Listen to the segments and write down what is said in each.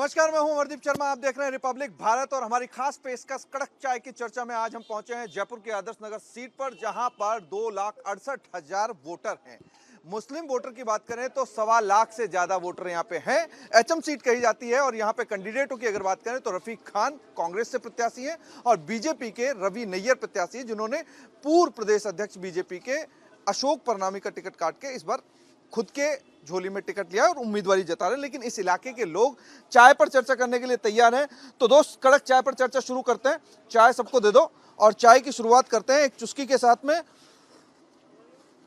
नमस्कार, मैं हूं अमरदीप शर्मा। आप देख रहे हैं रिपब्लिक भारत और हमारी खास पेशकश कड़क चाय की चर्चा में आज हम पहुंचे हैं जयपुर के आदर्श नगर सीट पर, जहां पर 2,68,000 वोटर हैं। मुस्लिम वोटर की बात करें तो 1.25 से ज्यादा वोटर यहाँ पे हैं। एचएम सीट कही जाती है और यहाँ पे कैंडिडेटों की अगर बात करें तो रफीक खान कांग्रेस से प्रत्याशी हैं और बीजेपी के रवि नैयर प्रत्याशी हैं, जिन्होंने पूर्व प्रदेश अध्यक्ष बीजेपी के अशोक परनामी का टिकट काट के इस बार खुद के झोली में टिकट लिया और उम्मीदवारी जता रहे हैं। लेकिन इस इलाके के लोग चाय पर चर्चा करने के लिए तैयार हैं। तो दोस्त, कड़क चाय पर चर्चा शुरू करते हैं। चाय सबको दे दो और चाय की शुरुआत करते हैं एक चुस्की के साथ में।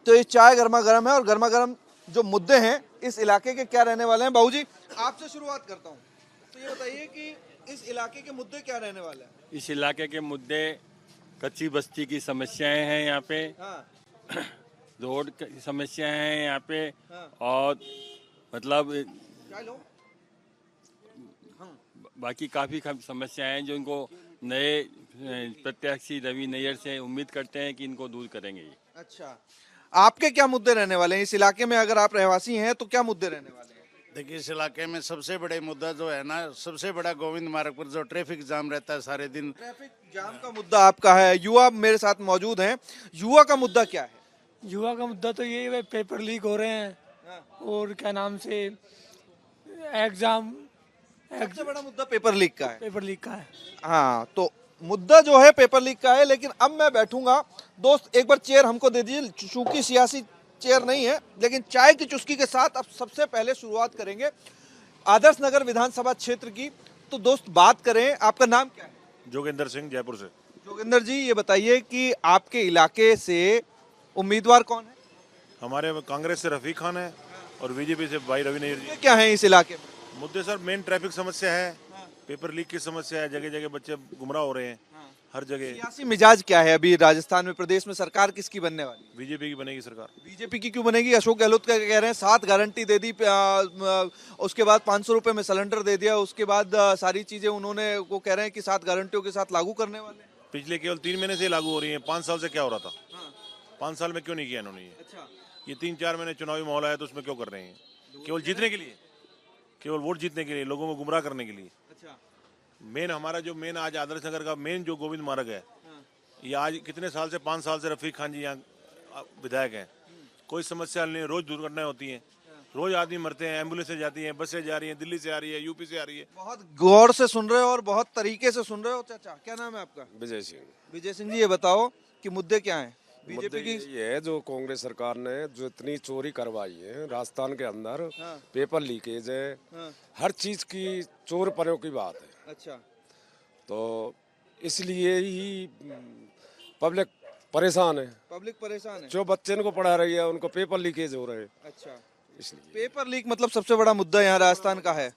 तो ये चाय गर्मा गर्म है और गर्मा गर्म जो मुद्दे हैं इस इलाके के क्या रहने वाले हैं। बाबूजी, आपसे शुरुआत करता हूँ। तो ये बताइए कि इस इलाके के मुद्दे क्या रहने वाले हैं। इस इलाके के मुद्दे कच्ची बस्ती की समस्याएं हैं यहाँ पे। हाँ, रोड की समस्याएं हैं यहाँ पे। हाँ। और मतलब चाय लो। बाकी काफ़ी समस्याएं हैं जो इनको नए प्रत्याशी रवि नैयर से उम्मीद करते हैं कि इनको दूर करेंगे ये। अच्छा, आपके क्या मुद्दे रहने वाले हैं इस इलाके में? अगर आप रहवासी हैं तो क्या मुद्दे रहने वाले हैं? देखिए, इस इलाके में सबसे बड़े मुद्दा जो है ना, सबसे बड़ा गोविंद मार्ग पर जो ट्रैफिक जाम रहता है सारे दिन। ट्रैफिक जाम का मुद्दा आपका है। युवा मेरे साथ मौजूद हैं। युवा का मुद्दा क्या है? युवा का मुद्दा तो यही है, पेपर लीक हो रहे हैं और क्या नाम से एग्जाम सबसे बड़ा मुद्दा पेपर लीक का है। पेपर लीक का है। हाँ, तो मुद्दा जो है पेपर लीक का है। लेकिन अब मैं बैठूंगा। दोस्त, एक बार चेयर हमको दे दीजिए। चूंकि सियासी चेयर नहीं है, लेकिन चाय की चुस्की के साथ अब सबसे पहले शुरुआत करेंगे आदर्श नगर विधानसभा क्षेत्र की। तो दोस्त, बात करें, आपका नाम क्या है? जोगेंद्र सिंह, जयपुर से। जोगिंदर जी, ये बताइए कि आपके इलाके से उम्मीदवार कौन है? हमारे कांग्रेस से रफीक खान है और बीजेपी से भाई रवि नैयर जी। ये क्या है इस इलाके में? मुद्दे सर, मेन ट्रैफिक समस्या है, पेपर लीक की समस्या है, जगह जगह बच्चे गुमराह हो रहे हैं हर जगह। सियासी मिजाज क्या है अभी राजस्थान में? प्रदेश में सरकार किसकी बनने वाली है? बीजेपी की बनेगी सरकार। बीजेपी की क्यों बनेगी? अशोक गहलोत का कह रहे हैं 7 गारंटी दे दी, उसके बाद 500 रुपए में सिलेंडर दे दिया, उसके बाद सारी चीजें उन्होंने वो कह रहे हैं कि 7 गारंटियों के साथ लागू करने वाले हैं। पिछले केवल 3 महीने से लागू हो रही है। 5 साल से क्या हो रहा था? 5 साल में क्यों नहीं किया इन्होंने ये? अच्छा, ये 3-4 महीने चुनावी माहौल आया तो उसमें क्यों कर रहे हैं? केवल जीतने के लिए, केवल वोट जीतने के लिए, लोगों को गुमराह करने के लिए। अच्छा। मेन हमारा जो मेन आज आदर्श नगर का मेन जो गोविंद मार्ग है, ये आज कितने साल से 5 साल से रफीक खान जी यहाँ विधायक हैं। कोई समस्या नहीं, रोज दुर्घटनाएं होती हैं, रोज आदमी मरते हैं, एम्बुलेंसें जाती हैं, बसें जा रही हैं, दिल्ली से आ रही है, यूपी से आ रही है। बहुत गौर से सुन रहे हो और बहुत तरीके से सुन रहे हो। चाचा, क्या नाम है आपका? विजय सिंह। विजय सिंह जी, ये बताओ कि मुद्दे क्या हैं मुद्दे बीजेपी की? ये है, जो कांग्रेस सरकार ने जो इतनी चोरी करवाई है राजस्थान के अंदर, हाँ। पेपर लीकेज है, हाँ। हर चीज की चोर परों की बात है। अच्छा, तो इसलिए ही पब्लिक परेशान है। पब्लिक परेशान है। जो बच्चे इनको पढ़ा रही है उनको पेपर लीकेज हो रहे हैं, अच्छा, इसलिए। पेपर लीक मतलब सबसे बड़ा मुद्दा यहाँ राजस्थान का है?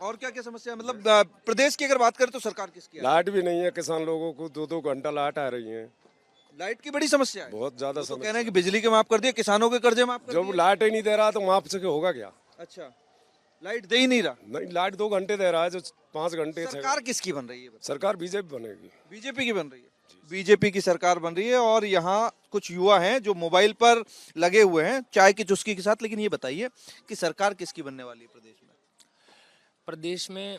और क्या क्या समस्या है? मतलब प्रदेश की अगर बात करें तो सरकार किसकी है? लाइट भी नहीं है, किसान लोगों को 2-2 घंटा लाइट आ रही है। लाइट की बड़ी समस्या है। बहुत ज्यादा वो तो कह समस्या। रहे हैं कि बिजली के माफ कर दिए, किसानों के कर्जे माफ कर जब दिए। लाइट ही नहीं दे रहा तो माफ से होगा क्या? अच्छा, लाइट दे ही नहीं रहा। नहीं, लाइट 2 घंटे दे रहा है, जो 5 घंटे। सरकार किसकी बन रही है? सरकार बीजेपी बनेगी। बीजेपी की बन रही है। बीजेपी की सरकार बन रही है और यहाँ कुछ युवा हैं जो मोबाइल पर लगे हुए हैं चाय की चुस्की के साथ। लेकिन ये बताइए कि सरकार किसकी बनने वाली है प्रदेश में? प्रदेश में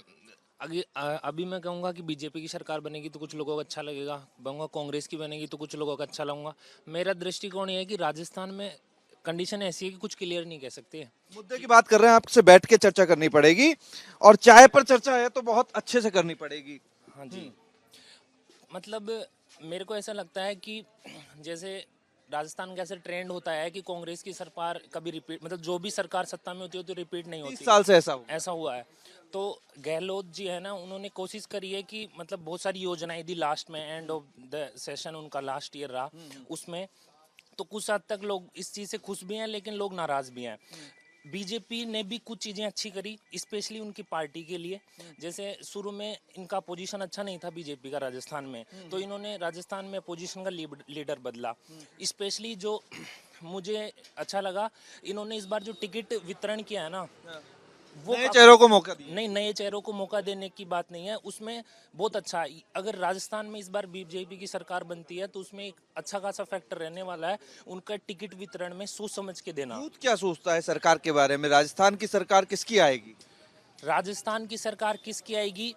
अभी मैं कहूँगा कि बीजेपी की सरकार बनेगी तो कुछ लोगों को अच्छा लगेगा, कहूँगा कांग्रेस की बनेगी तो कुछ लोगों को अच्छा लगूंगा। मेरा दृष्टिकोण ये है कि राजस्थान में कंडीशन ऐसी है कि कुछ क्लियर नहीं कह सकते। मुद्दे की बात कर रहे हैं, आपसे बैठ के चर्चा करनी पड़ेगी और चाय पर चर्चा है तो बहुत अच्छे से करनी पड़ेगी। हाँ जी, मतलब मेरे को ऐसा लगता है कि जैसे राजस्थान का ऐसा ट्रेंड होता है कि कांग्रेस की सरकार कभी रिपीट, मतलब जो भी सरकार सत्ता में होती है तो रिपीट नहीं 30 होती। साल से ऐसा हुआ है। तो गहलोत जी है ना, उन्होंने कोशिश करी है कि मतलब बहुत सारी योजनाएं दी लास्ट में, एंड ऑफ द सेशन उनका लास्ट ईयर रहा, उसमें तो कुछ हद तक लोग इस चीज़ से खुश भी हैं लेकिन लोग नाराज भी हैं। बीजेपी ने भी कुछ चीज़ें अच्छी करी, स्पेशली उनकी पार्टी के लिए। जैसे शुरू में इनका पोजीशन अच्छा नहीं था बीजेपी का राजस्थान में, तो इन्होंने राजस्थान में पोजीशन का लीडर बदला। स्पेशली जो मुझे अच्छा लगा, इन्होंने इस बार जो टिकट वितरण किया है ना, वो नए चेहरों को मौका दिया। नहीं, नए चेहरों को मौका देने की बात नहीं है, उसमें बहुत अच्छा है। अगर राजस्थान में इस बार बीजेपी की सरकार बनती है तो उसमें एक अच्छा खासा फैक्टर रहने वाला है उनका टिकट वितरण में सोच समझ के देना। यूथ क्या सोचता है सरकार के बारे में? राजस्थान की सरकार किसकी आएगी? राजस्थान की सरकार किसकी आएगी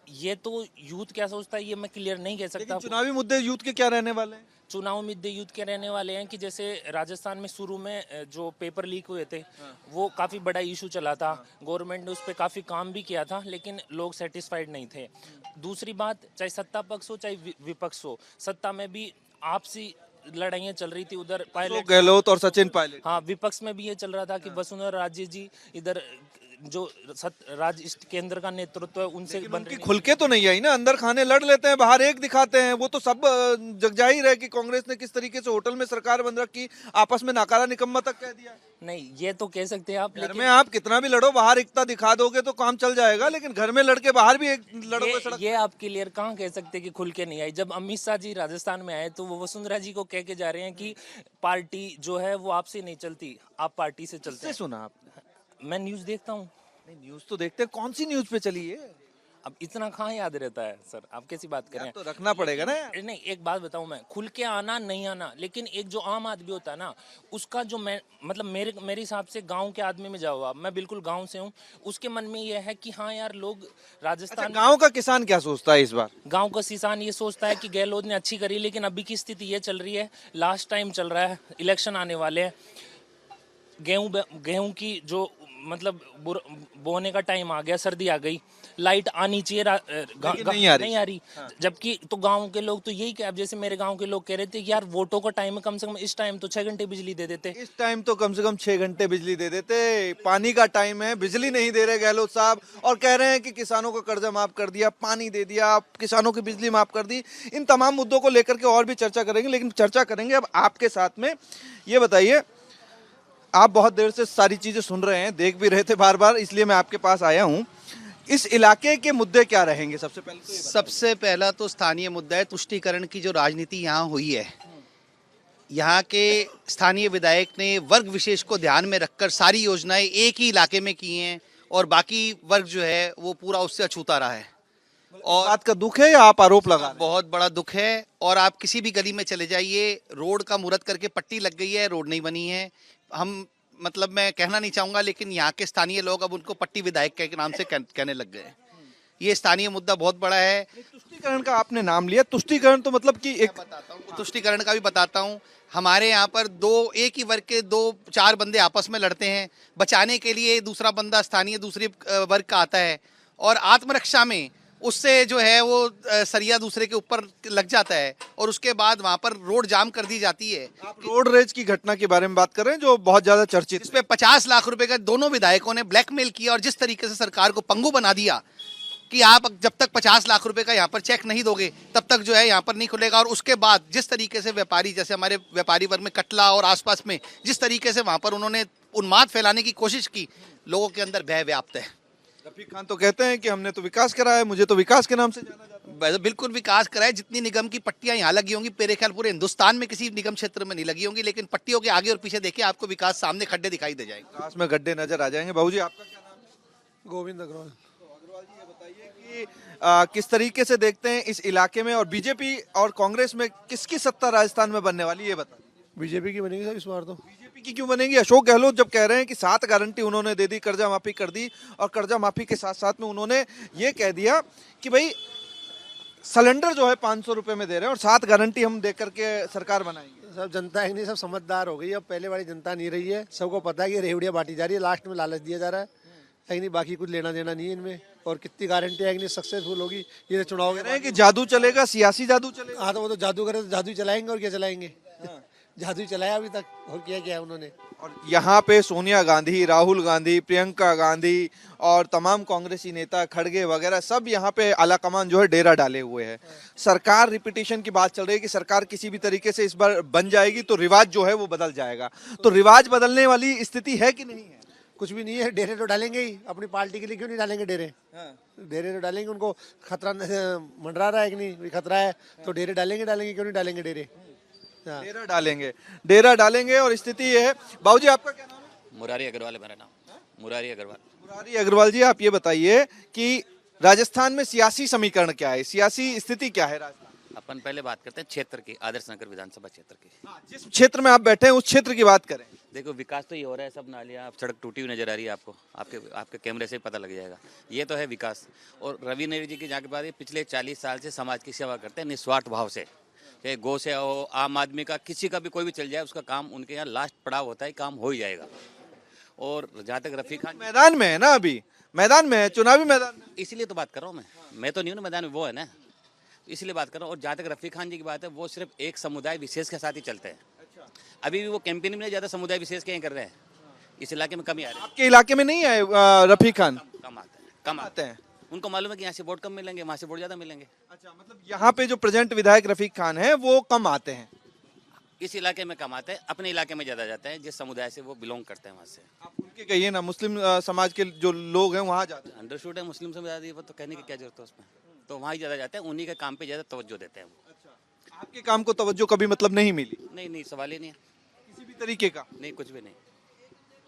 ये तो यूथ क्या सोचता है ये मैं क्लियर नहीं कह सकता लेकिन आपको। चुनावी मुद्दे यूथ के क्या रहने वाले हैं? चुनाव मुद्दे यूथ के रहने वाले हैं कि जैसे राजस्थान में शुरू में जो पेपर लीक हुए थे वो काफ़ी बड़ा इशू चला था। गवर्नमेंट ने उस पर काफ़ी काम भी किया था लेकिन लोग सेटिस्फाइड नहीं थे। दूसरी बात, चाहे सत्ता पक्ष हो चाहे विपक्ष हो, सत्ता में भी आपसी लड़ाइयाँ चल रही थी। उधर अशोक पायलट, गहलोत और सचिन पायलट। हाँ, विपक्ष में भी ये चल रहा था कि वसुंधरा राजे जी इधर जो राज्य केंद्र का नेतृत्व है उनसे बन उनकी रही खुल के तो नहीं आई ना, अंदर खाने लड़ लेते हैं, बाहर एक दिखाते हैं। वो तो सब जग जाहिर है कि कांग्रेस ने किस तरीके से होटल में सरकार बंद रखी, आपस में नाकारा निकम्मा तक कह दिया। नहीं, ये तो कह सकते हैं आप, घर लेकिन में आप कितना भी लड़ो, बाहर एकता दिखा दोगे तो काम चल जाएगा, लेकिन घर में लड़के बाहर भी एक लड़ोगे सड़क। ये आप क्लियर कहाँ कह सकते कि खुल के नहीं आई। जब अमित शाह जी राजस्थान में आए तो वो वसुंधरा जी को कह के जा रहे हैं कि पार्टी जो है वो आपसे नहीं चलती, आप पार्टी से चलते किससे हैं। सुना आपने? मैं न्यूज देखता हूँ। नहीं, न्यूज तो देखते हैं, कौन सी न्यूज पे चली है? अब इतना कहाँ याद रहता है सर, आप कैसी बात कर रहे याद हैं। तो रखना पड़ेगा ना यार। नहीं, एक बात बताऊं, मैं खुल के आना नहीं आना, लेकिन एक जो आम आदमी होता है ना उसका जो मैं मतलब मेरे हिसाब से गांव के आदमी में जाओ आप, मैं बिल्कुल गांव से हूं, उसके मन में ये है कि हाँ यार लोग अच्छा, राजस्थान गांव का किसान क्या सोचता है इस बार? गांव का किसान ये सोचता है कि गहलोत ने अच्छी करी, लेकिन अभी की स्थिति ये चल रही है, लास्ट टाइम चल रहा है, इलेक्शन आने वाले हैं, गेहूं की जो मतलब बोने का टाइम आ गया, सर्दी आ गई, लाइट आनी चाहिए, नहीं आ रही। जबकि तो गांव के लोग तो यही कह, अब जैसे मेरे गांव के लोग कह रहे थे कि यार वोटों का टाइम है, कम से कम इस टाइम तो 6 घंटे बिजली दे देते। इस टाइम तो कम से कम 6 घंटे बिजली दे देते। पानी का टाइम है, बिजली नहीं दे रहे गहलोत साहब, और कह रहे हैं कि किसानों का कर्जा माफ कर दिया, पानी दे दिया, किसानों की बिजली माफ कर दी। इन तमाम मुद्दों को लेकर के और भी चर्चा करेंगे, लेकिन चर्चा करेंगे अब आपके साथ में। ये बताइए, आप बहुत देर से सारी चीजें सुन रहे हैं, देख भी रहे थे बार बार, इसलिए मैं आपके पास आया हूं। इस इलाके के मुद्दे क्या रहेंगे? सबसे पहले तो सबसे पहला तो स्थानीय मुद्दा है तुष्टीकरण की जो राजनीति यहाँ हुई है। यहाँ के स्थानीय विधायक ने वर्ग विशेष को ध्यान में रखकर सारी योजनाएं एक ही इलाके में की हैं और बाकी वर्ग जो है वो पूरा उससे अछूता रहा है। और बात का दुख है या आप आरोप लगा रहे हैं? बहुत बड़ा दुख है। और आप किसी भी गली में चले जाइए, रोड का मुहूर्त करके पट्टी लग गई है, रोड नहीं बनी है। हम मतलब मैं कहना नहीं चाहूंगा, लेकिन यहाँ के स्थानीय लोग अब उनको पट्टी विधायक के नाम से कहने लग गए। ये स्थानीय मुद्दा बहुत बड़ा है। तुष्टीकरण का आपने नाम लिया, तुष्टीकरण तो मतलब कि एक बताता हूँ, तुष्टीकरण का भी बताता हूँ। हमारे यहाँ पर एक ही वर्ग के 2-4 बंदे आपस में लड़ते हैं, बचाने के लिए दूसरा बंदा स्थानीय दूसरे वर्ग का आता है और आत्मरक्षा में उससे जो है वो सरिया दूसरे के ऊपर लग जाता है और उसके बाद वहाँ पर रोड जाम कर दी जाती है। आप रोड रेज की घटना के बारे में बात कर रहे हैं जो बहुत ज्यादा चर्चित, इस पे 50 लाख रुपए का दोनों विधायकों ने ब्लैकमेल किया और जिस तरीके से सरकार को पंगु बना दिया कि आप जब तक 50 लाख रुपए का यहाँ पर चेक नहीं दोगे तब तक जो है यहाँ पर नहीं खुलेगा। और उसके बाद जिस तरीके से व्यापारी, जैसे हमारे व्यापारी वर्ग में कटला और आसपास में जिस तरीके से वहाँ पर उन्होंने उन्माद फैलाने की कोशिश की, लोगों के अंदर भय व्याप्त है। रफीक खान तो कहते हैं कि हमने तो विकास करा है, मुझे तो विकास के नाम से जाना जाता है। बिल्कुल विकास कराए। जितनी निगम की पट्टियां यहाँ लगी होंगी मेरे ख्याल पूरे हिंदुस्तान में किसी निगम क्षेत्र में नहीं लगी होंगी, लेकिन पट्टियों के आगे और पीछे देखिए आपको विकास सामने खड्डे दिखाई दे जाएंगे। विकास में गड्ढे नजर आ जाएंगे। बाबूजी आपका क्या नाम है? गोविंद अग्रवाल। अग्रवाल जी, ये बताइए कि किस तरीके से देखते हैं इस इलाके में, और बीजेपी और कांग्रेस में किसकी सत्ता राजस्थान में बनने वाली, ये बताइए। बीजेपी की बनेगी सर इस बार तो। बीजेपी की क्यों बनेगी? अशोक गहलोत जब कह रहे हैं कि 7 गारंटी उन्होंने दे दी, कर्जा माफी कर दी, और कर्जा माफी के साथ साथ में उन्होंने ये कह दिया कि भाई सिलेंडर जो है 500 रुपए में दे रहे हैं और 7 गारंटी हम दे करके सरकार बनाएंगे। सब जनता है नहीं, सब समझदार हो गई। अब पहले वाली जनता नहीं रही है। सबको पता है कि रेवड़ियाँ बांटी जा रही है, लास्ट में लालच दिया जा रहा है नहीं, बाकी कुछ लेना देना नहीं है इनमें। और कितनी गारंटी है नहीं सक्सेसफुल होगी ये तो चुनाव कह रहे हैं कि जादू चलेगा, सियासी जादू चलेगा। हाँ, तो वो तो जादू करे तो जादू ही चलाएंगे और क्या चलाएंगे। जादू ही चलाया अभी तक, और क्या क्या है उन्होंने। और यहाँ पे सोनिया गांधी, राहुल गांधी, प्रियंका गांधी और तमाम कांग्रेसी नेता, खड़गे वगैरह सब यहाँ पे आलाकमान जो है डेरा डाले हुए है। सरकार रिपीटेशन की बात चल रही है कि सरकार किसी भी तरीके से इस बार बन जाएगी तो रिवाज जो है वो बदल जाएगा। तो रिवाज बदलने वाली स्थिति है कि नहीं है? कुछ भी नहीं है। डेरे तो डालेंगे ही, अपनी पार्टी के लिए क्यों नहीं डालेंगे डेरे। डेरे तो डालेंगे, उनको खतरा मंडरा रहा है कि नहीं, खतरा है तो डेरे डालेंगे क्यों नहीं डालेंगे डेरे। डेरा डालेंगे और स्थिति ये है। बाबूजी आपका क्या नाम है? मुरारी अग्रवाल है मेरा नाम। मुरारी अग्रवाल। मुरारी अग्रवाल जी, आप ये बताइए कि राजस्थान में सियासी समीकरण क्या है, सियासी स्थिति क्या है राजस्थान? अपन पहले बात करते हैं क्षेत्र की, आदर्श नगर विधानसभा क्षेत्र की। जिस क्षेत्र में आप बैठे हैं उस क्षेत्र की बात करें। देखो विकास तो ये हो रहा है, सब नालियाँ, आप सड़क टूटी हुई नजर आ रही है आपको, आपके कैमरे से ही पता लग जाएगा। ये तो है विकास। और रवि नेहरू जी की जहाँ की बात है, पिछले 40 साल से समाज की सेवा करते हैं निस्वार्थ भाव से। चाहे गौ से हो, आम आदमी का, किसी का भी कोई भी चल जाए, उसका काम उनके यहाँ लास्ट पड़ाव होता है, काम हो ही जाएगा। और जहाँ तक रफीक खान, मैदान में है ना, अभी मैदान में है, चुनावी मैदान में। इसीलिए तो बात कर रहा हूँ मैं तो नहीं हूँ ना मैदान में, वो है ना, इसलिए बात कर रहा हूँ। और जहाँ तक रफीक खान जी की बात है, वो सिर्फ एक समुदाय विशेष के साथ ही चलते हैं। अभी भी वो कैंपेनिंग में ज़्यादा समुदाय विशेष के ही कर रहे हैं, इस इलाके में कम ही आ रहे हैं। आपके इलाके में नहीं आए रफीक खान? कम आते हैं, कम आते हैं। उनको मालूम है कि यहाँ से वोट कम मिलेंगे, वहाँ से वोट ज़्यादा मिलेंगे। अच्छा, मतलब यहाँ पे जो प्रेजेंट विधायक रफीक खान है वो कम आते हैं, इस इलाके में कम आते हैं, अपने इलाके में ज़्यादा जाते हैं, जिस समुदाय से वो बिलोंग करते हैं वहाँ से। आप उनके कहिए ना, मुस्लिम समाज के जो लोग हैं वहाँ जाते हैं। अंडरस्टूड है, मुस्लिम समुदाय वो तो कहने की क्या जरूरत है उसमें, तो वहाँ ही ज़्यादा जाते हैं, उन्हीं के काम पे ज़्यादा तवज्जो देते हैं वो। आपके काम को तवज्जो कभी मतलब नहीं मिली नहीं, सवाल ही नहीं है, किसी भी तरीके का? नहीं, कुछ भी नहीं।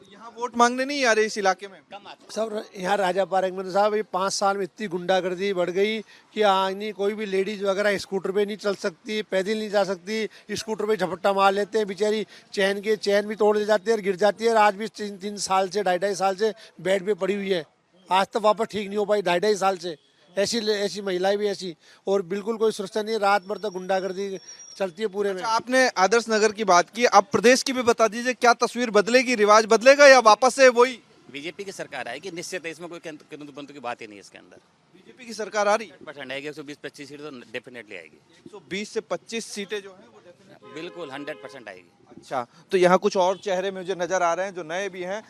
तो यहाँ वोट मांगने नहीं आ रहे इस इलाके में? कम आते हैं। सब यहाँ राजा पारंगमन साहब, ये 5 साल में इतनी गुंडागर्दी बढ़ गई कि हाँ नहीं, कोई भी लेडीज वगैरह स्कूटर पे नहीं चल सकती, पैदल नहीं जा सकती, स्कूटर पे झपट्टा मार लेते हैं, बेचारी चैन भी तोड़ ले जाती है और गिर जाती है। और आज भी 3 साल से 2.5 साल से बेड पे पड़ी हुई है, आज तक वापस ठीक नहीं हो पाई, 2.5 साल से। ऐसी महिलाएं भी ऐसी, और बिल्कुल कोई सुरक्षा नहीं, रात भर तक गुंडागर्दी चलती है पूरे में। अच्छा, आपने आदर्श नगर की बात की, अब प्रदेश की भी बता दीजिए, क्या तस्वीर बदलेगी, रिवाज बदलेगा या वापस से वही? बीजेपी की सरकार आएगी निश्चित है, इसमें कोई किंतु परंतु की बात ही नहीं है इसके अंदर। बीजेपी की सरकार आ रही है, 100% आएगी, 120-25 सीट तो डेफिनेटली आएगी। 120 से 25 सीटें जो हैं वो definitely- बिल्कुल 100% आएगी। अच्छा, तो यहाँ कुछ और चेहरे मुझे नजर आ रहे हैं जो नए भी हैं।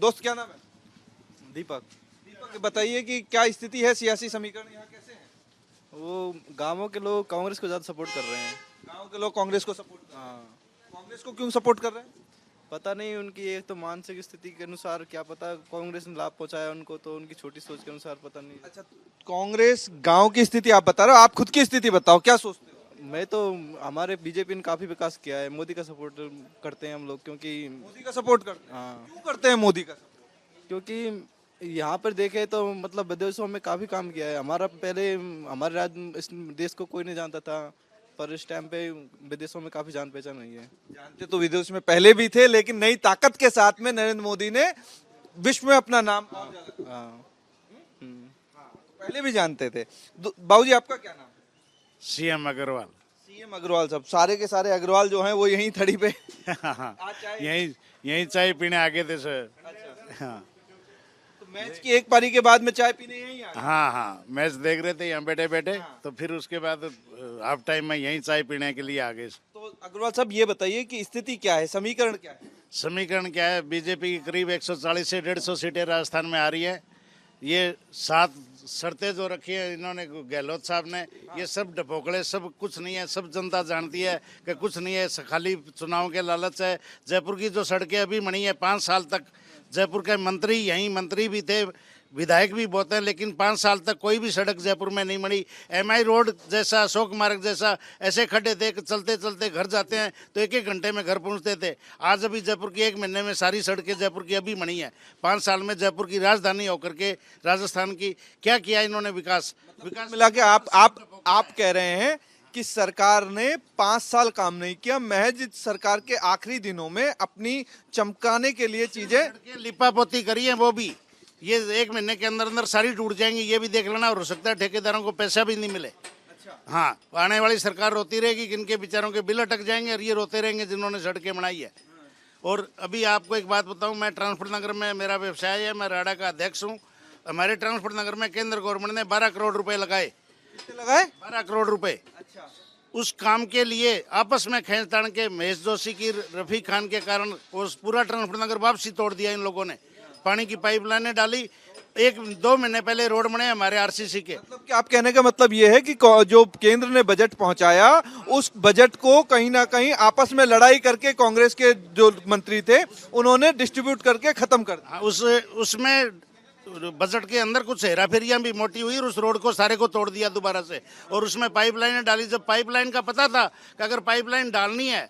दोस्त क्या नाम है? दीपक। दीपक, बताइए कि क्या स्थिति है, सियासी समीकरण यहाँ कैसे हैं? वो गांवों के लोग कांग्रेस को ज़्यादा सपोर्ट कर रहे हैं। गाँव के लोग कांग्रेस को सपोर्ट कर रहे हैं। हाँ, कांग्रेस को क्यों सपोर्ट कर रहे हैं? पता नहीं, उनकी एक तो मानसिक स्थिति के अनुसार, क्या पता कांग्रेस ने लाभ पहुंचाया उनको, तो उनकी छोटी सोच के अनुसार पता नहीं। अच्छा, कांग्रेस गांव की स्थिति आप बता रहे हो, आप खुद की स्थिति बताओ, क्या सोचते हो? मैं तो, हमारे बीजेपी ने काफ़ी विकास किया है, मोदी का सपोर्ट करते हैं हम लोग, क्योंकि मोदी का सपोर्ट करते हैं? हाँ, क्यों करते हैं मोदी का support? क्योंकि यहाँ पर देखे तो मतलब विदेशों में काफ़ी काम किया है। हमारा पहले, हमारे राज्य, इस देश को कोई नहीं जानता था, पर इस टाइम पे विदेशों में काफ़ी जान पहचान हुई है। जानते तो विदेश में पहले भी थे, लेकिन नई ताकत के साथ में नरेंद्र मोदी ने विश्व में अपना नाम और ज्यादा- हाँ, पहले भी जानते थे। बाबूजी, आपका क्या नाम? सीएम अग्रवाल। सीएम अग्रवाल साहब, सारे के सारे अग्रवाल जो हैं वो यहीं थड़ी पे आज चाय- यही चाय पीने आगे थे सर। हाँ तो मैच की एक पारी के बाद में चाय पीने यहीं आ गए। हाँ, मैच देख रहे थे यहाँ बैठे बैठे, तो फिर उसके बाद हाफ टाइम में यहीं चाय पीने के लिए आ गए। तो अग्रवाल साहब, ये बताइए कि स्थिति क्या है, समीकरण क्या है? समीकरण क्या है? बीजेपी की करीब 140 से 150 सीटें राजस्थान में आ रही है। ये 7 शर्तें जो रखी है इन्होंने, गहलोत साहब ने, ये सब ढपोकड़े, सब कुछ नहीं है, सब जनता जानती है कि कुछ नहीं है, खाली चुनाव के लालच है। जयपुर की जो सड़कें अभी बनी है, 5 साल तक जयपुर के मंत्री, यहीं मंत्री भी थे, विधायक भी बहुत हैं, लेकिन 5 साल तक कोई भी सड़क जयपुर में नहीं बनी। MI रोड जैसा, अशोक मार्ग जैसा ऐसे खड्डे थे कि चलते चलते घर जाते हैं तो 1-1 घंटे में घर पहुंचते थे। आज अभी जयपुर की 1 महीने में सारी सड़कें जयपुर की अभी बनी है। 5 साल में जयपुर की राजधानी होकर के राजस्थान की क्या किया इन्होंने विकास मिला के आप कह रहे हैं कि सरकार ने 5 साल काम नहीं किया, महज सरकार के आखिरी दिनों में अपनी चमकाने के लिए चीजें लिपापोती करी है, वो भी ये 1 महीने के अंदर अंदर सारी टूट जाएंगी, ये भी देख लेना। और हो सकता है ठेकेदारों को पैसा भी नहीं मिले। हाँ, आने वाली सरकार रोती रहेगी कि इनके बेचारों के बिल अटक जाएंगे, और ये रोते रहेंगे जिन्होंने सड़कें बनाई है। और अभी आपको एक बात बताऊं, मैं ट्रांसपोर्ट नगर में मेरा व्यवसाय है, मैं राडा का अध्यक्ष हूँ। हमारे ट्रांसपोर्ट नगर में केंद्र गवर्नमेंट ने 12 करोड़ रुपए लगाए। 12 करोड़ रुपए। उस काम के लिए आपस में खींचतान के महेश जोशी की, रफीक खान के कारण उस पूरा ट्रांसपोर्ट नगर वापसी तोड़ दिया इन लोगों ने। पानी की पाइपलाइनें डाली। 1-2 महीने पहले रोड बने हमारे RCC के। मतलब कि आप कहने का मतलब ये है कि जो केंद्र ने बजट पहुंचाया, उस बजट को कहीं ना कहीं आपस में लड़ाई करके कांग्रेस के जो मंत्री थे उन्होंने डिस्ट्रीब्यूट करके खत्म कर दिया। उसमें बजट के अंदर कुछ हेराफेरियां भी मोटी हुई और उस रोड को सारे को तोड़ दिया दोबारा से, और उसमें पाइपलाइनें डाली। जब पाइपलाइन का पता था कि अगर पाइपलाइन डालनी है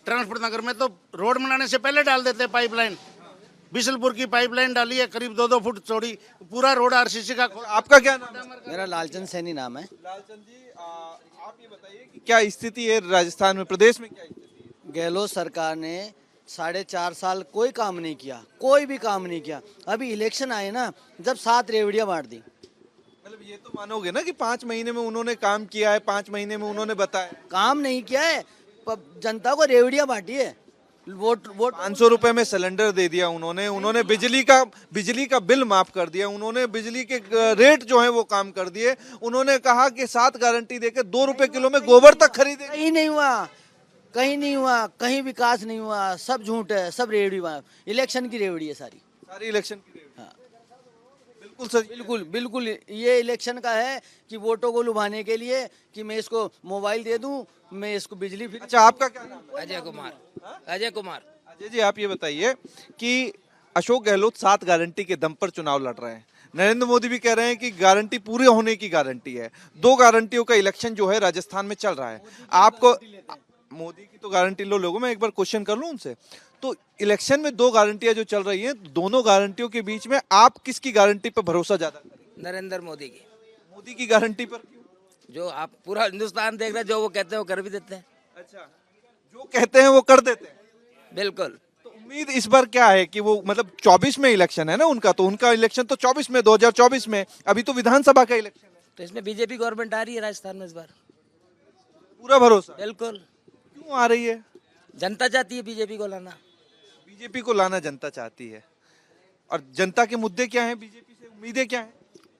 ट्रांसपोर्ट नगर में तो रोड बनाने से पहले डाल देते पाइपलाइन। बिशलपुर की पाइपलाइन डाली है करीब 2-2 फुट चौड़ी, पूरा रोड RCC का। आपका क्या नाम है? मेरा लालचंद सैनी नाम है। लालचंद जी, आप ये बताइए कि क्या स्थिति है राजस्थान में, प्रदेश में क्या स्थिति है? गहलोत सरकार ने 4.5 साल कोई काम नहीं किया, कोई भी काम नहीं किया। अभी इलेक्शन आए ना, जब 7 रेवड़ियां बांट दी। मतलब ये तो मानोगे ना कि 5 महीने में उन्होंने काम किया है, 5 महीने में उन्होंने बताया। काम नहीं किया है, जनता को रेवड़ियां बांटी है। वोट 500 रुपए में सिलेंडर दे दिया उन्होंने बिजली का बिल माफ कर दिया, उन्होंने बिजली के रेट जो है वो काम कर दिए। उन्होंने कहा कि 7 गारंटी देकर 2 रुपए किलो में गोबर तक खरीदे। कहीं नहीं हुआ, कहीं नहीं हुआ, कहीं विकास नहीं हुआ, सब झूठ है, सब रेवड़ी इलेक्शन की रेवड़ी है सारी इलेक्शन की रेवड़ी। हाँ। बिल्कुल सर, बिल्कुल बिल्कुल ये इलेक्शन का है कि वोटों को लुभाने के लिए कि मैं इसको मोबाइल दे दूं, मैं इसको बिजली फ्री। अच्छा, आपका क्या नाम है? अजय कुमार। अजय कुमार। अजय जी, आप ये बताइए कि अशोक गहलोत 7 गारंटी के दम पर चुनाव लड़ रहे हैं। नरेंद्र मोदी भी कह रहे हैं कि गारंटी पूरे होने की गारंटी है। 2 गारंटियों का इलेक्शन जो है राजस्थान में चल रहा है। आपको मोदी की तो गारंटी लो लोगों, मैं एक बार क्वेश्चन कर लूं उनसे। तो इलेक्शन में 2 गारंटियां जो चल रही हैं, दोनों गारंटियों के बीच में आप किसकी गारंटी पर भरोसा ज्यादा करेंगे? नरेंद्र मोदी की। मोदी की गारंटी पर क्यों? जो आप पूरा हिंदुस्तान देख रहे हैं, जो वो कहते हैं वो कर भी देते हैं। अच्छा, जो कहते हैं वो कर देते हैं। बिल्कुल। तो उम्मीद इस बार क्या है कि वो, मतलब 24 में इलेक्शन है ना उनका, तो उनका इलेक्शन तो 24 में, 2024 में, अभी तो विधानसभा का इलेक्शन है। तो इसमें बीजेपी गवर्नमेंट आ रही है राजस्थान में इस बार। पूरा भरोसा? बिल्कुल। क्यों आ रही है? जनता चाहती है बीजेपी को लाना। बीजेपी को लाना जनता चाहती है। और जनता के मुद्दे क्या हैं, बीजेपी से उम्मीदें क्या हैं?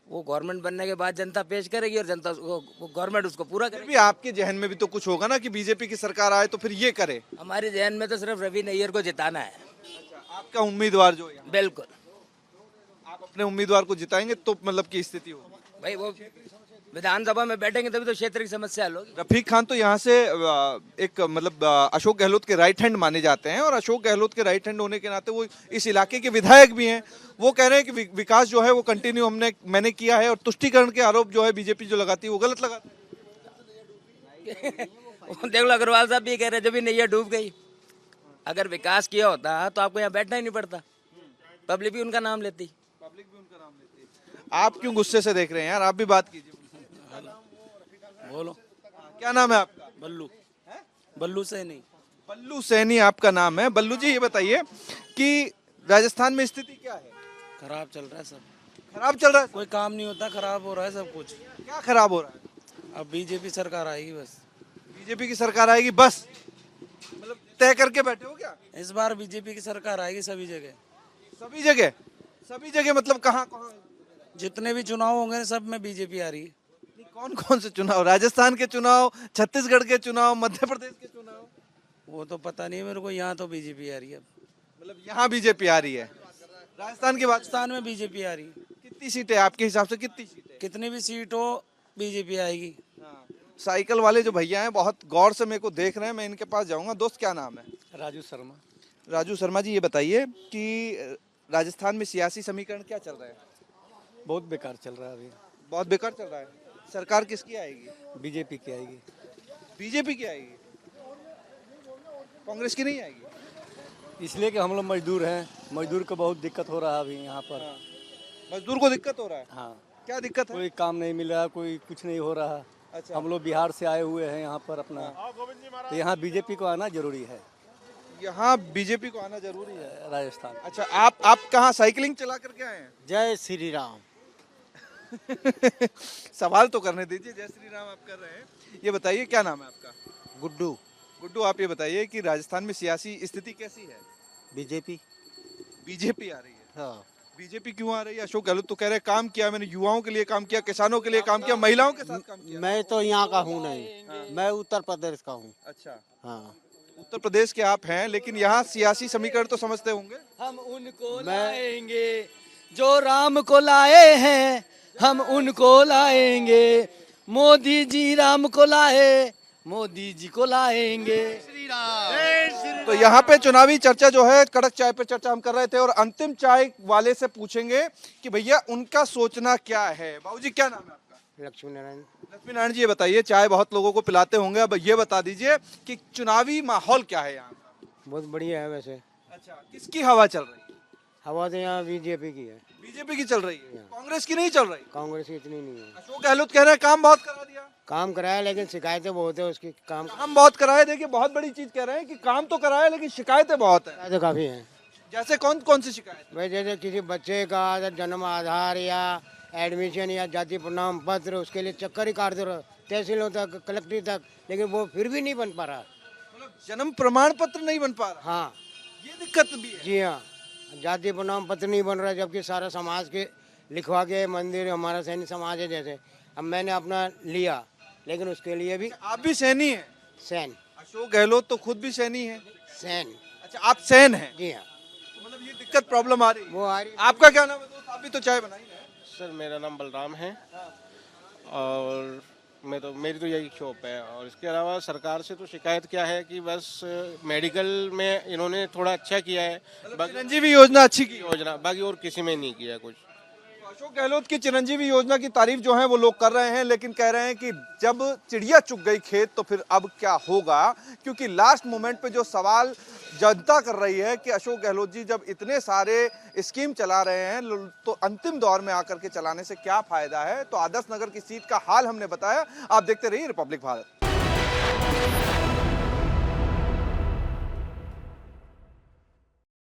वो गवर्नमेंट बनने के बाद जनता पेश करेगी और जनता गवर्नमेंट उसको पूरा फिर करेगी। भी आपके जहन में भी तो कुछ होगा ना कि बीजेपी की सरकार आए तो फिर ये करे। हमारे जहन में तो सिर्फ रवि नैयर को जिताना है। आपका उम्मीदवार जो है, बिल्कुल। आप अपने उम्मीदवार को जिताएंगे तो मतलब की स्थिति होगी। भाई वो विधानसभा में बैठेंगे तभी तो क्षेत्र की समस्या हल होगी। रफीक खान तो यहाँ से एक मतलब अशोक गहलोत के राइट हैंड माने जाते हैं, और अशोक गहलोत के राइट हैंड होने के नाते वो इस इलाके के विधायक भी हैं। वो कह रहे हैं कि विकास जो है वो कंटिन्यू मैंने किया है, और तुष्टीकरण के आरोप जो है बीजेपी जो लगाती है वो गलत लगाती है। देख लो, अग्रवाल साहब भी कह रहे हैं जब भी नैया डूब गई। अगर विकास किया होता तो आपको यहाँ बैठना ही नहीं पड़ता, पब्लिक भी उनका नाम लेती। आप क्यों गुस्से से देख रहे हैं यार, आप भी बात कीजिए। बोलो, क्या नाम है आपका? बल्लू। बल्लू सैनी। बल्लू सैनी आपका नाम है। बल्लू जी, ये बताइए कि राजस्थान में स्थिति क्या है? खराब चल रहा है सब। खराब चल रहा है? कोई काम नहीं होता, खराब हो रहा है सब कुछ। क्या खराब हो रहा है? अब बीजेपी सरकार आएगी बस। बीजेपी की सरकार आएगी बस? मतलब तय करके बैठे हो क्या? इस बार बीजेपी की सरकार आएगी सभी जगह। सभी जगह? सभी जगह मतलब कहाँ कहाँ? जितने भी चुनाव होंगे सब में बीजेपी आ रही है। कौन कौन से चुनाव? राजस्थान के चुनाव, छत्तीसगढ़ के चुनाव, मध्य प्रदेश के चुनाव? वो तो पता नहीं मेरे को, यहाँ तो बीजेपी आ रही है। मतलब यहाँ बीजेपी आ रही है, राजस्थान के बाद राजस्थान में बीजेपी आ रही है। कितनी सीटें आपके हिसाब से? कितनी सीटें? कितनी भी सीट हो बीजेपी आएगी। साइकिल वाले जो भैया हैं बहुत गौर से मेरे को देख रहे हैं, मैं इनके पास जाऊंगा। दोस्त, क्या नाम है? राजू शर्मा। राजू शर्मा जी, ये बताइए कि राजस्थान में सियासी समीकरण क्या चल रहा है? बहुत बेकार चल रहा है अभी। बहुत बेकार चल रहा है। सरकार किसकी आएगी? बीजेपी की आएगी। बीजेपी की आएगी, कांग्रेस की नहीं आएगी? इसलिए कि हम लोग मजदूर हैं, मजदूर को बहुत दिक्कत हो रहा है अभी यहाँ पर। मजदूर को दिक्कत हो रहा है? हाँ। क्या दिक्कत है? कोई काम नहीं मिल रहा, कोई कुछ नहीं हो रहा। अच्छा। हम लोग बिहार से आए हुए हैं यहाँ पर अपना, तो यहाँ बीजेपी को आना जरूरी है। यहाँ बीजेपी को आना जरूरी है राजस्थान। अच्छा, आप कहाँ साइकिलिंग चला करके आए हैं? जय श्री राम। सवाल तो करने दीजिए। जय श्री राम आप कर रहे हैं। ये बताइए, क्या नाम है आपका? गुड्डू। गुड्डू, आप ये बताइए कि राजस्थान में सियासी स्थिति कैसी है? बीजेपी। बीजेपी आ रही है? हाँ। बीजेपी क्यों आ रही है? अशोक गहलोत तो कह रहे हैं काम किया मैंने, युवाओं के लिए काम किया, किसानों के लिए काम किया, महिलाओं के साथ काम किया। मैं तो यहाँ का हूँ नहीं, मैं उत्तर प्रदेश का हूँ। अच्छा, हाँ। उत्तर प्रदेश के आप हैं, लेकिन यहाँ सियासी समीकरण तो समझते होंगे। हम उनको लाएंगे जो राम को लाए हैं, हम उनको लाएंगे। मोदी जी राम को लाए, मोदी जी को लाएंगे। श्री राम। तो यहाँ पे चुनावी चर्चा जो है, कड़क चाय पे चर्चा हम कर रहे थे, और अंतिम चाय वाले से पूछेंगे कि भैया उनका सोचना क्या है। बाबूजी, क्या नाम है आपका? लक्ष्मी नारायण। लक्ष्मी नारायण जी, ये बताइए, चाय बहुत लोगों को पिलाते होंगे, अब ये बता दीजिए कि चुनावी माहौल क्या है यहाँ? बहुत बढ़िया है वैसे। अच्छा, किसकी हवा चल रही है? हवा तो यहाँ बीजेपी की है। बीजेपी की चल रही है, कांग्रेस की नहीं चल रही। कांग्रेस की इतनी नहीं है। अशोक गहलोत कह रहे हैं काम बहुत करा दिया। काम कराया लेकिन शिकायतें बहुत है उसकी। काम बहुत कराया, देखिए बहुत बड़ी चीज कह रहे हैं कि काम तो कराया लेकिन शिकायतें बहुत है। शिकायतें काफी हैं। जैसे कौन कौन सी शिकायत? भाई जैसे किसी बच्चे का जन्म आधार या एडमिशन या जाति प्रमाण पत्र, उसके लिए चक्कर ही काट दे रहे, तहसीलों तक, कलेक्ट्रेट तक, लेकिन वो फिर भी नहीं बन पा रहा। मतलब जन्म प्रमाण पत्र नहीं बन पा रहा। हाँ, ये दिक्कत भी है। जी हाँ, जाति प्रमाण पत्र नहीं बन रहा, जबकि सारा समाज के लिखवा के मंदिर, हमारा सैनिक समाज है जैसे, अब मैंने अपना लिया, लेकिन उसके लिए भी। आप भी सैनी हैं? सैन। अशोक गहलोत तो खुद भी सैनी है। सैन। अच्छा, आप सैन हैं? जी हाँ। तो मतलब ये दिक्कत प्रॉब्लम आ रही है। वो आ रही। आपका क्या नाम है दोस्त? आप भी तो चाय बनाई है। सर मेरा नाम बलराम है और मेरी तो यही शॉप है। और इसके अलावा सरकार से तो शिकायत क्या है कि बस मेडिकल में इन्होंने थोड़ा अच्छा किया है, चिरंजीवी योजना अच्छी की योजना, बाकी और किसी में नहीं किया कुछ। अशोक गहलोत की चिरंजीवी योजना की तारीफ जो है वो लोग कर रहे हैं, लेकिन कह रहे हैं कि जब चिड़िया चुग गई खेत तो फिर अब क्या होगा, क्योंकि लास्ट मोमेंट पे जो सवाल जनता कर रही है कि अशोक गहलोत जी जब इतने सारे स्कीम चला रहे हैं तो अंतिम दौर में आकर के चलाने से क्या फायदा है। तो आदर्श नगर की सीट का हाल हमने बताया। आप देखते रहिए रिपब्लिक भारत।